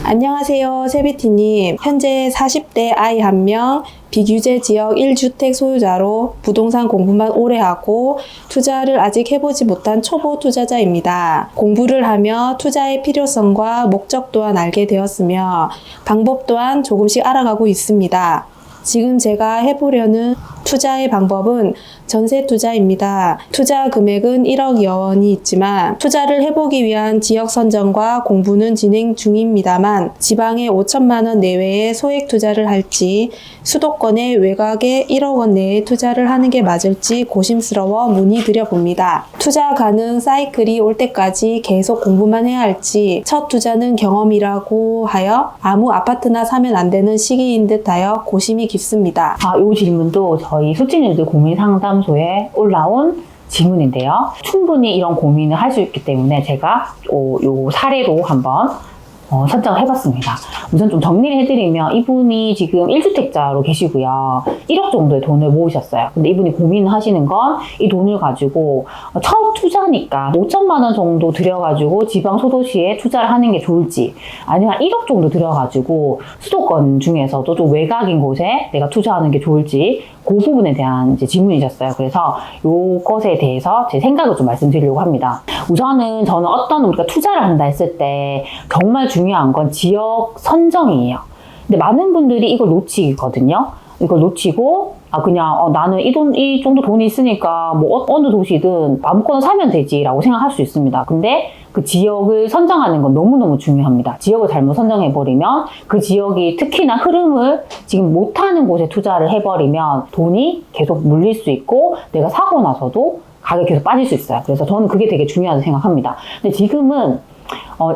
안녕하세요, 세비티님. 현재 40대 아이 1명, 비규제 지역 1주택 소유자로 부동산 공부만 오래 하고 투자를 아직 해보지 못한 초보 투자자입니다. 공부를 하며 투자의 필요성과 목적 또한 알게 되었으며 방법 또한 조금씩 알아가고 있습니다. 지금 제가 해보려는 투자의 방법은 전세 투자입니다. 투자 금액은 1억여 원이 있지만 투자를 해보기 위한 지역 선정과 공부는 진행 중입니다만 지방에 5천만 원 내외의 소액 투자를 할지 수도권의 외곽에 1억 원 내에 투자를 하는 게 맞을지 고심스러워 문의드려봅니다. 투자 가능 사이클이 올 때까지 계속 공부만 해야 할지 첫 투자는 경험이라고 하여 아무 아파트나 사면 안 되는 시기인 듯하여 고심이 깊습니다. 이 질문도 저희 수취님들 고민 상담소에 올라온 질문인데요. 충분히 이런 고민을 할 수 있기 때문에 제가 요 사례로 한번 선정을 해봤습니다. 우선 좀 정리를 해드리면 이분이 지금 1주택자로 계시고요. 1억 정도의 돈을 모으셨어요. 근데 이분이 고민을 하시는 건 이 돈을 가지고 첫 투자니까 5천만 원 정도 들여가지고 지방 소도시에 투자를 하는 게 좋을지 아니면 1억 정도 들여가지고 수도권 중에서도 좀 외곽인 곳에 내가 투자하는 게 좋을지 그 부분에 대한 이제 질문이셨어요. 그래서 요것에 대해서 제 생각을 좀 말씀드리려고 합니다. 우선은 저는 우리가 투자를 한다 했을 때 정말 중요한 건 지역 선정이에요. 근데 많은 분들이 이걸 놓치거든요. 이걸 놓치고 그냥 나는 이 정도 돈이 있으니까 뭐 어느 도시든 아무거나 사면 되지라고 생각할 수 있습니다. 근데 그 지역을 선정하는 건 너무너무 중요합니다. 지역을 잘못 선정해버리면 그 지역이 특히나 흐름을 지금 못하는 곳에 투자를 해버리면 돈이 계속 물릴 수 있고 내가 사고 나서도 가격이 계속 빠질 수 있어요. 그래서 저는 그게 되게 중요하다고 생각합니다. 근데 지금은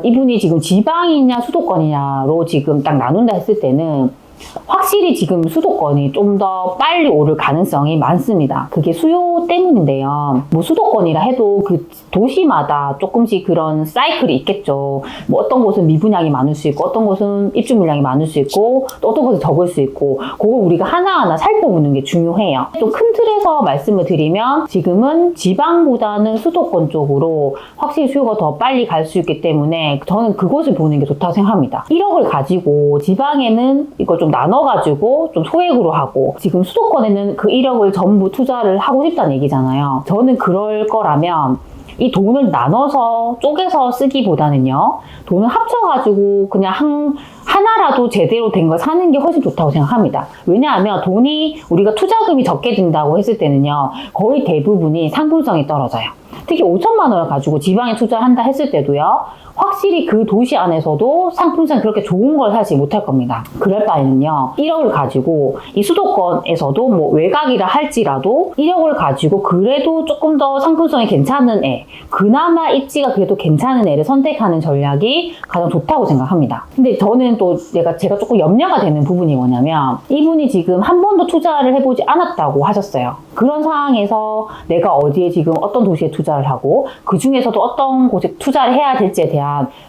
이분이 지금 지방이냐 수도권이냐로 지금 딱 나눈다 했을 때는 확실히 지금 수도권이 좀 더 빨리 오를 가능성이 많습니다. 그게 수요 때문인데요. 뭐 수도권이라 해도 그 도시마다 조금씩 그런 사이클이 있겠죠. 뭐 어떤 곳은 미분양이 많을 수 있고 어떤 곳은 입주 물량이 많을 수 있고 또 어떤 곳은 적을 수 있고 그걸 우리가 하나하나 살펴보는 게 중요해요. 좀 큰 틀에서 말씀을 드리면 지금은 지방보다는 수도권 쪽으로 확실히 수요가 더 빨리 갈 수 있기 때문에 저는 그곳을 보는 게 좋다고 생각합니다. 1억을 가지고 지방에는 이걸 좀 나눠가지고 좀 소액으로 하고 지금 수도권에는 그 1억을 전부 투자를 하고 싶다는 얘기잖아요. 저는 그럴 거라면 이 돈을 나눠서 쪼개서 쓰기보다는요. 돈을 합쳐가지고 그냥 하나라도 제대로 된 걸 사는 게 훨씬 좋다고 생각합니다. 왜냐하면 돈이 우리가 투자금이 적게 든다고 했을 때는요. 거의 대부분이 상품성이 떨어져요. 특히 5천만 원을 가지고 지방에 투자를 한다 했을 때도요. 확실히 그 도시 안에서도 상품성이 그렇게 좋은 걸 사지 못할 겁니다. 그럴 바에는요. 1억을 가지고 이 수도권에서도 뭐 외곽이라 할지라도 1억을 가지고 그래도 조금 더 상품성이 괜찮은 애, 그나마 입지가 그래도 괜찮은 애를 선택하는 전략이 가장 좋다고 생각합니다. 근데 저는 또 제가 조금 염려가 되는 부분이 뭐냐면 이분이 지금 한 번도 투자를 해보지 않았다고 하셨어요. 그런 상황에서 내가 어디에 지금 어떤 도시에 투자를 하고 그 중에서도 어떤 곳에 투자를 해야 될지에 대한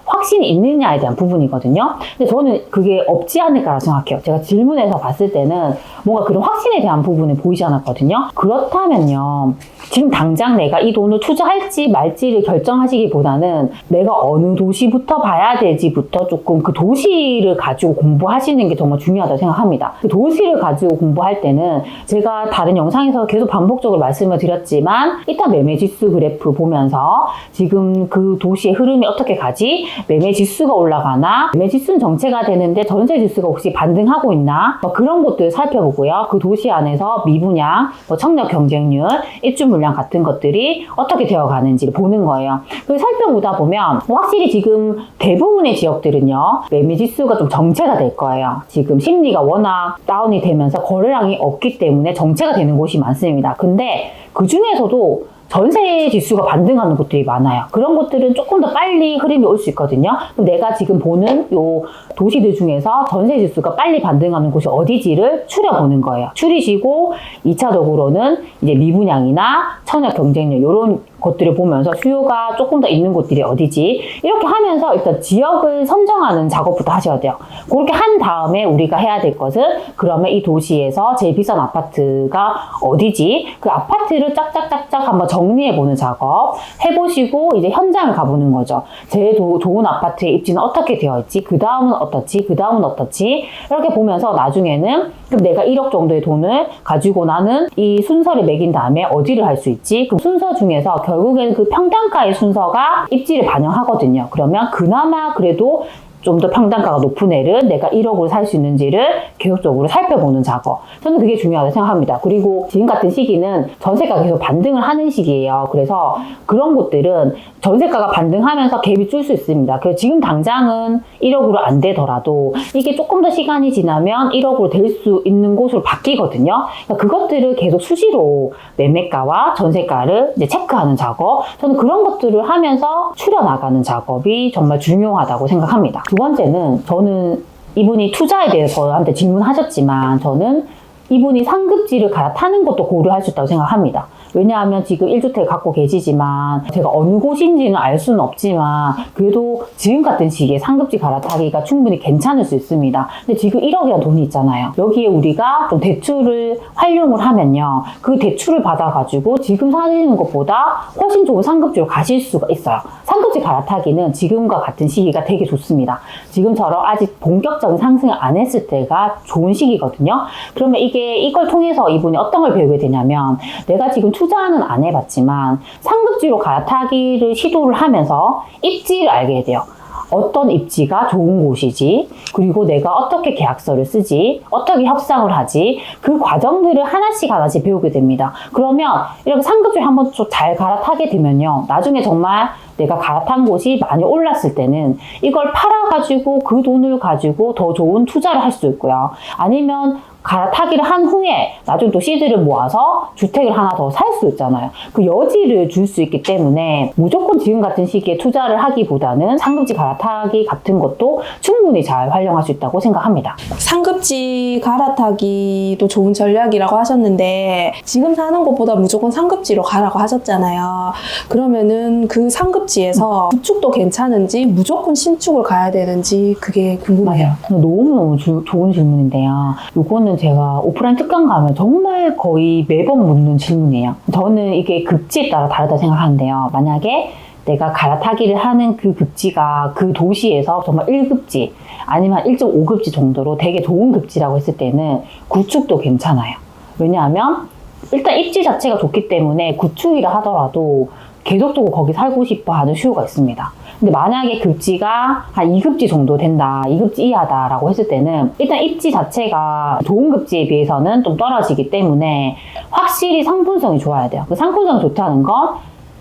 확신이 있느냐에 대한 부분이거든요. 근데 저는 그게 없지 않을까라고 생각해요. 제가 질문에서 봤을 때는 뭔가 그런 확신에 대한 부분이 보이지 않았거든요. 그렇다면요. 지금 당장 내가 이 돈을 투자할지 말지를 결정하시기보다는 내가 어느 도시부터 봐야 될지부터 조금 그 도시를 가지고 공부하시는 게 정말 중요하다고 생각합니다. 그 도시를 가지고 공부할 때는 제가 다른 영상에서 계속 반복적으로 말씀을 드렸지만 일단 매매지수 그래프 보면서 지금 그 도시의 흐름이 어떻게 가지? 매매지수가 올라가나? 매매지수는 정체가 되는데 전세지수가 혹시 반등하고 있나? 그런 것들을 살펴보고요. 그 도시 안에서 미분양, 청약 경쟁률, 입주 물량 같은 것들이 어떻게 되어가는지를 보는 거예요. 그걸 살펴보다 보면 확실히 지금 대부분의 지역들은요. 매매지수가 좀 정체가 될 거예요. 지금 심리가 워낙 다운이 되면서 거래량이 없기 때문에 정체가 되는 곳이 많습니다. 근데 그 중에서도 전세 지수가 반등하는 곳들이 많아요. 그런 곳들은 조금 더 빨리 흐름이 올 수 있거든요. 그럼 내가 지금 보는 요 도시들 중에서 전세 지수가 빨리 반등하는 곳이 어디지를 추려보는 거예요. 추리시고 2차적으로는 이제 미분양이나 청약 경쟁률 이런 것들을 보면서 수요가 조금 더 있는 곳들이 어디지? 이렇게 하면서 일단 지역을 선정하는 작업부터 하셔야 돼요. 그렇게 한 다음에 우리가 해야 될 것은 그러면 이 도시에서 제일 비싼 아파트가 어디지? 그 아파트를 짝짝짝짝 한번 정리해보는 작업 해보시고 이제 현장을 가보는 거죠. 제일 좋은 아파트의 입지는 어떻게 되어 있지? 그 다음은 어떻지? 그 다음은 어떻지? 이렇게 보면서 나중에는 그럼 내가 1억 정도의 돈을 가지고 나는 이 순서를 매긴 다음에 어디를 할 수 있지? 그 순서 중에서 결국에는 그 평당가의 순서가 입지를 반영하거든요. 그러면 그나마 그래도 좀 더 평당가가 높은 애를 내가 1억으로 살 수 있는지를 계속적으로 살펴보는 작업. 저는 그게 중요하다고 생각합니다. 그리고 지금 같은 시기는 전세가가 계속 반등을 하는 시기예요. 그래서 그런 곳들은 전세가가 반등하면서 갭이 줄 수 있습니다. 그래서 지금 당장은 1억으로 안 되더라도 이게 조금 더 시간이 지나면 1억으로 될 수 있는 곳으로 바뀌거든요. 그러니까 그것들을 계속 수시로 매매가와 전세가를 이제 체크하는 작업. 저는 그런 것들을 하면서 추려나가는 작업이 정말 중요하다고 생각합니다. 두 번째는 저는 이분이 투자에 대해서 저한테 질문하셨지만 저는 이분이 상급지를 갈아타는 것도 고려할 수 있다고 생각합니다. 왜냐하면 지금 1주택 갖고 계시지만 제가 어느 곳인지는 알 수는 없지만 그래도 지금 같은 시기에 상급지 갈아타기가 충분히 괜찮을 수 있습니다. 근데 지금 1억이라는 돈이 있잖아요. 여기에 우리가 좀 대출을 활용을 하면요. 그 대출을 받아가지고 지금 사시는 것보다 훨씬 좋은 상급지로 가실 수가 있어요. 상급지 갈아타기는 지금과 같은 시기가 되게 좋습니다. 지금처럼 아직 본격적인 상승을 안 했을 때가 좋은 시기거든요. 그러면 이걸 통해서 이분이 어떤 걸 배우게 되냐면 내가 지금 투자는 안 해봤지만 상급지로 갈아타기를 시도를 하면서 입지를 알게 돼요. 어떤 입지가 좋은 곳이지, 그리고 내가 어떻게 계약서를 쓰지, 어떻게 협상을 하지, 그 과정들을 하나씩 배우게 됩니다. 그러면 이렇게 상급지를 한번 좀 잘 갈아타게 되면요. 나중에 정말 내가 갈아탄 곳이 많이 올랐을 때는 이걸 팔아가지고 그 돈을 가지고 더 좋은 투자를 할 수 있고요. 아니면 갈아타기를 한 후에 나중에 또 시드를 모아서 주택을 하나 더 살 수 있잖아요. 그 여지를 줄 수 있기 때문에 무조건 지금 같은 시기에 투자를 하기보다는 상급지 갈아타기 같은 것도 충분히 잘 활용할 수 있다고 생각합니다. 상급지 갈아타기도 좋은 전략이라고 하셨는데 지금 사는 곳보다 무조건 상급지로 가라고 하셨잖아요. 그러면은 그 상급지에서 구축도 괜찮은지 무조건 신축을 가야 되는지 그게 궁금해요. 맞아요. 너무너무 좋은 질문인데요. 요거는 제가 오프라인 특강 가면 정말 거의 매번 묻는 질문이에요. 저는 이게 급지에 따라 다르다 생각하는데요. 만약에 내가 갈아타기를 하는 그 급지가 그 도시에서 정말 1급지 아니면 1.5급지 정도로 되게 좋은 급지라고 했을 때는 구축도 괜찮아요. 왜냐하면 일단 입지 자체가 좋기 때문에 구축이라 하더라도 계속적으로 거기 살고 싶어 하는 수요가 있습니다. 근데 만약에 급지가 한 2급지 정도 된다, 2급지 이하다라고 했을 때는 일단 입지 자체가 좋은 급지에 비해서는 좀 떨어지기 때문에 확실히 상품성이 좋아야 돼요. 그 상품성이 좋다는 건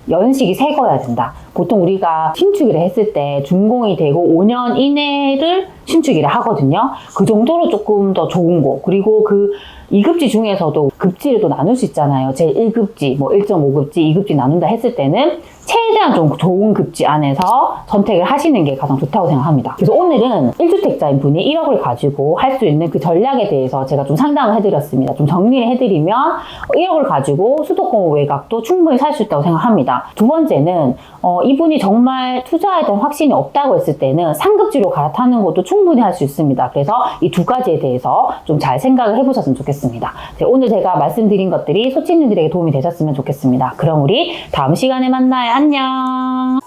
연식이 새거야 된다. 보통 우리가 신축이라 했을 때 준공이 되고 5년 이내를 신축이라 하거든요. 그 정도로 조금 더 좋은 곳. 그리고 그 2급지 중에서도 급지를 또 나눌 수 있잖아요. 제 1급지, 뭐 1.5급지, 2급지 나눈다 했을 때는 최대한 좀 좋은 급지 안에서 선택을 하시는 게 가장 좋다고 생각합니다. 그래서 오늘은 1주택자인 분이 1억을 가지고 할 수 있는 그 전략에 대해서 제가 좀 상담을 해드렸습니다. 좀 정리를 해드리면 1억을 가지고 수도권 외곽도 충분히 살 수 있다고 생각합니다. 두 번째는 이분이 정말 투자에 대한 확신이 없다고 했을 때는 상급지로 갈아타는 것도 충분히 할 수 있습니다. 그래서 이 두 가지에 대해서 좀 잘 생각을 해보셨으면 좋겠습니다. 오늘 제가 말씀드린 것들이 소치님들에게 도움이 되셨으면 좋겠습니다. 그럼 우리 다음 시간에 만나요. 안녕.